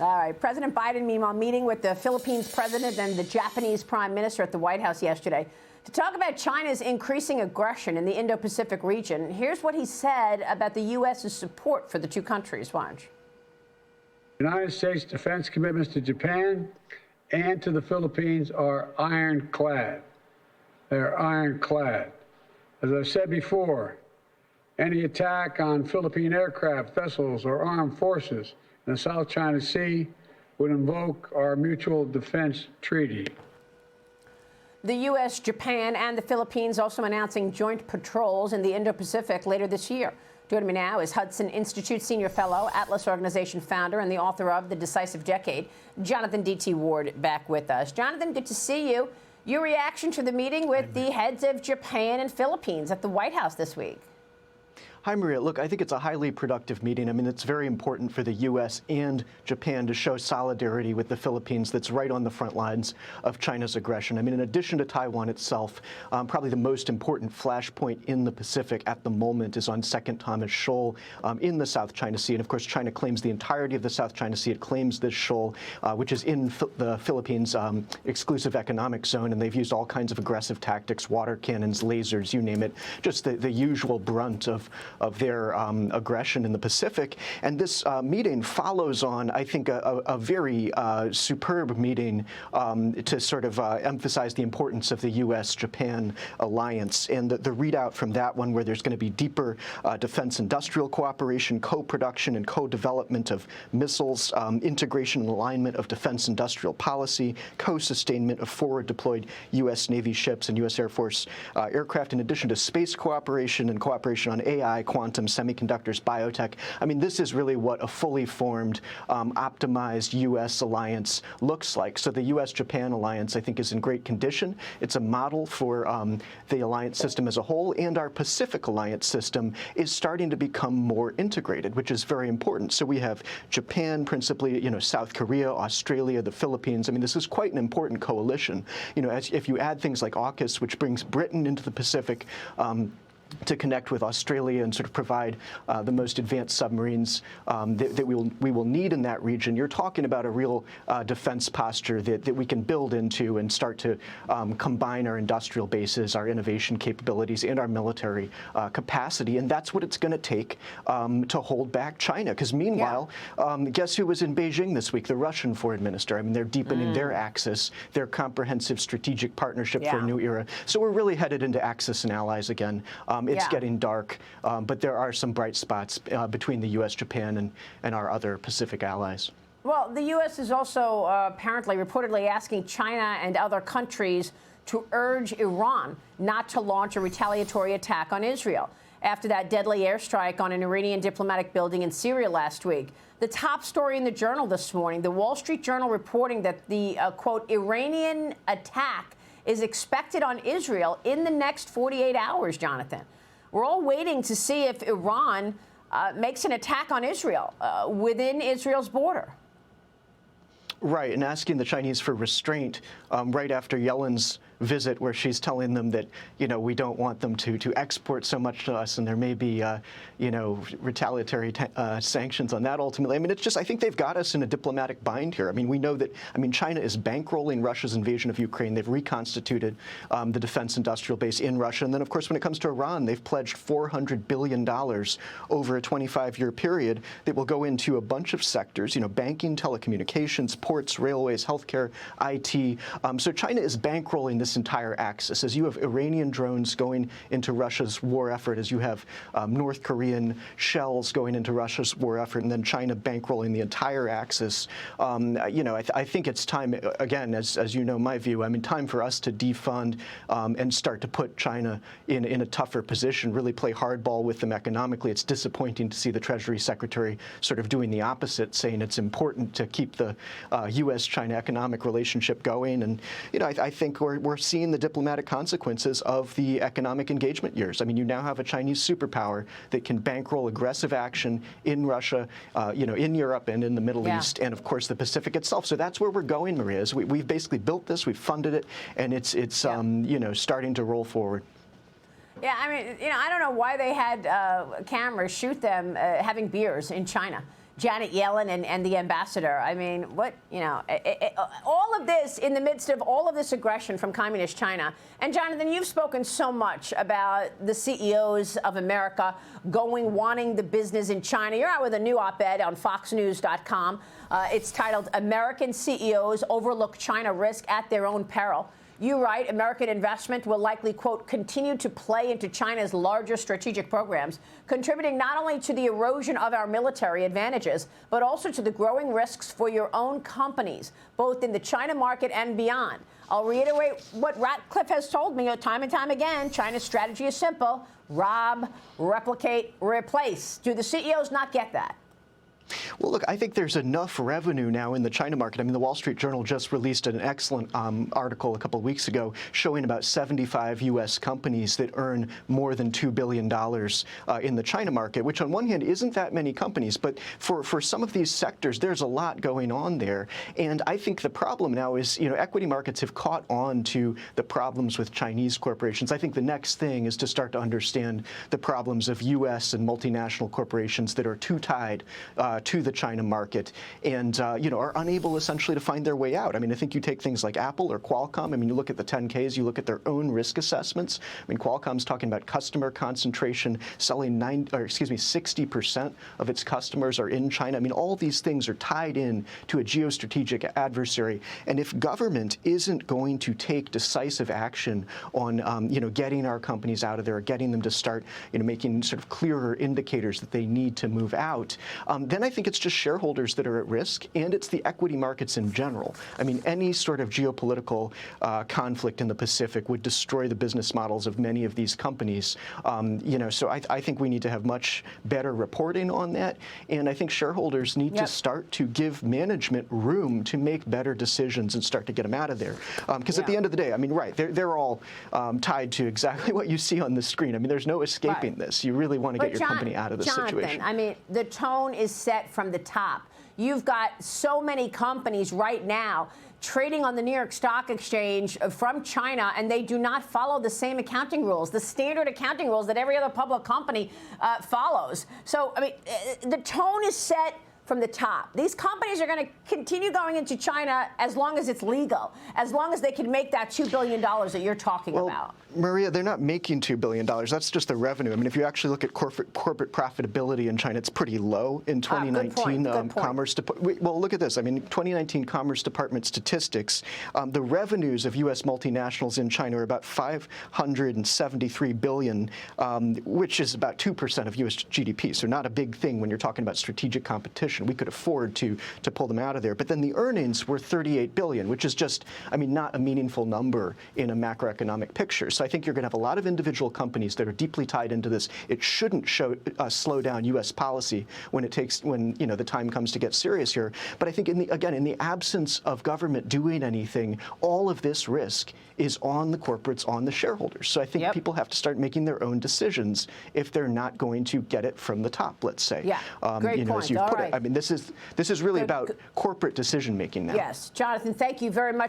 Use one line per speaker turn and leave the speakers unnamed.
All right. President Biden, meanwhile, meeting with the Philippines president and the Japanese prime minister at the White House yesterday to talk about China's increasing aggression in the Indo-Pacific region. Here's what he said about the U.S.'s support for the two countries. Watch.
The United States defense commitments to Japan and to the Philippines are ironclad. They're ironclad. As I've said before, any attack on Philippine aircraft, vessels, or armed forces in the South China Sea would invoke our mutual defense treaty.
The U.S., Japan, and the Philippines also announcing joint patrols in the Indo-Pacific later this year. Joining me now is Hudson Institute Senior Fellow, Atlas Organization founder, and the author of The Decisive Decade, Jonathan D.T. Ward, back with us. Jonathan, good to see you. Your reaction to the meeting with the heads of Japan and Philippines at the White House this week?
Hi, Maria. Look, I think it's a highly productive meeting. I mean, it's very important for the U.S. and Japan to show solidarity with the Philippines that's right on the front lines of China's aggression. I mean, in addition to Taiwan itself, probably the most important flashpoint in the Pacific at the moment is on Second Thomas Shoal in the South China Sea. And, of course, China claims the entirety of the South China Sea. It claims this shoal, which is in the Philippines' exclusive economic zone. And they've used all kinds of aggressive tactics, water cannons, lasers, you name it, just the usual brunt of their aggression in the Pacific. And this meeting follows on, I think, a very superb meeting to sort of emphasize the importance of the U.S.-Japan alliance. And the readout from that one, where there's going to be deeper defense industrial cooperation, co-production and co-development of missiles, integration and alignment of defense industrial policy, co-sustainment of forward-deployed U.S. Navy ships and U.S. Air Force aircraft, in addition to space cooperation and cooperation on AI, quantum, semiconductors, biotech. I mean, this is really what a fully formed, optimized U.S. alliance looks like. So the U.S.-Japan alliance, I think, is in great condition. It's a model for the alliance system as a whole, and our Pacific alliance system is starting to become more integrated, which is very important. So we have Japan, principally, South Korea, Australia, the Philippines. I mean, this is quite an important coalition. If you add things like AUKUS, which brings Britain into the Pacific, to connect with Australia and sort of provide the most advanced submarines that we will need in that region, you're talking about a real defense posture that we can build into and start to combine our industrial bases, our innovation capabilities, and our military capacity. And that's what it's going to take to hold back China. Because meanwhile, guess who was in Beijing this week? The Russian foreign minister. I mean, they're deepening their axis, their comprehensive strategic partnership for a new era. So we're really headed into Axis and allies again. It's getting dark, but there are some bright spots between the U.S., Japan, and our other Pacific allies.
Well, the U.S. is also apparently reportedly asking China and other countries to urge Iran not to launch a retaliatory attack on Israel after that deadly airstrike on an Iranian diplomatic building in Syria last week. The top story in the Journal this morning, the Wall Street Journal reporting that the, quote, Iranian attack is expected on Israel in the next 48 hours, Jonathan. We're all waiting to see if Iran makes an attack on Israel within Israel's border.
Right, and asking the Chinese for restraint right after Yellen's visit, where she's telling them that, we don't want them to export so much to us, and there may be, retaliatory sanctions on that ultimately. I mean, it's just, I think they've got us in a diplomatic bind here. I mean, we know that, China is bankrolling Russia's invasion of Ukraine. They've reconstituted the defense industrial base in Russia. And then, of course, when it comes to Iran, they've pledged $400 billion over a 25-year period that will go into a bunch of sectors, banking, telecommunications, ports, railways, healthcare, IT. So China is bankrolling this entire axis. As you have Iranian drones going into Russia's war effort, as you have North Korean shells going into Russia's war effort, and then China bankrolling the entire axis, I think it's time, again, as you know my view, time for us to defund and start to put China in a tougher position, really play hardball with them economically. It's disappointing to see the Treasury Secretary sort of doing the opposite, saying it's important to keep the U.S.-China economic relationship going. And, I think we're seeing the diplomatic consequences of the economic engagement years. You now have a Chinese superpower that can bankroll aggressive action in Russia, in Europe and in the Middle East, and of course the Pacific itself. So that's where we're going, Maria. We've basically built this, we've funded it, and it's starting to roll forward.
Yeah, I don't know why they had cameras shoot them having beers in China. Janet Yellen and the ambassador. I mean, what, you know, all of this in the midst of all of this aggression from communist China. And Jonathan, you've spoken so much about the CEOs of America wanting the business in China. You're out with a new op-ed on foxnews.com. It's titled "American CEOs Overlook China Risk at Their Own Peril." You write, American investment will likely, quote, continue to play into China's larger strategic programs, contributing not only to the erosion of our military advantages, but also to the growing risks for your own companies, both in the China market and beyond. I'll reiterate what Ratcliffe has told me time and time again. China's strategy is simple: rob, replicate, replace. Do the CEOs not get that?
Well, look, I think there's enough revenue now in the China market. I mean, the Wall Street Journal just released an excellent article a couple of weeks ago showing about 75 U.S. companies that earn more than $2 billion in the China market, which on one hand isn't that many companies, but for some of these sectors, there's a lot going on there. And I think the problem now is, you know, equity markets have caught on to the problems with Chinese corporations. I think the next thing is to start to understand the problems of U.S. and multinational corporations that are too tied to the China market and, you know, are unable essentially to find their way out. I mean, I think you take things like Apple or Qualcomm. I mean, you look at the 10Ks, you look at their own risk assessments. I mean, Qualcomm's talking about customer concentration, selling 60% of its customers are in China. I mean, all these things are tied in to a geostrategic adversary. And if government isn't going to take decisive action on, you know, getting our companies out of there, getting them to start, you know, making sort of clearer indicators that they need to move out, then I think it's just shareholders that are at risk, and it's the equity markets in general. I mean, any sort of geopolitical conflict in the Pacific would destroy the business models of many of these companies. You know, so I think we need to have much better reporting on that, and I think shareholders need to start to give management room to make better decisions and start to get them out of there. Because at the end of the day, I mean, right, they're all tied to exactly what you see on the screen. I mean, there's no escaping this. You really want to get your company out of this situation.
I mean, the tone is set from the top. You've got so many companies right now trading on the New York Stock Exchange from China, and they do not follow the same accounting rules, the standard accounting rules that every other public company follows. So, I mean, the tone is set from the top. These companies are going to continue going into China as long as it's legal, as long as they can make that $2 billion that you're talking about.
Maria, they're not making $2 billion. That's just the revenue. I mean, if you actually look at corporate profitability in China, it's pretty low in 2019.
Good point.
Well, look at this. I mean, 2019 Commerce Department statistics, the revenues of U.S. multinationals in China are about $573 billion, which is about 2% of U.S. GDP. So not a big thing when you're talking about strategic competition. We could afford to pull them out of there. But then the earnings were $38 billion, which is just, I mean, not a meaningful number in a macroeconomic picture. So I think you're going to have a lot of individual companies that are deeply tied into this. It shouldn't slow down U.S. policy when you know, the time comes to get serious here. But I think in the absence of government doing anything, all of this risk is on the corporates, on the shareholders. So I think people have to start making their own decisions if they're not going to get it from the top, let's say.
Yeah, great
you know,
point.
as you put it. I mean, this is really about corporate decision making now.
Yes, Jonathan, thank you very much.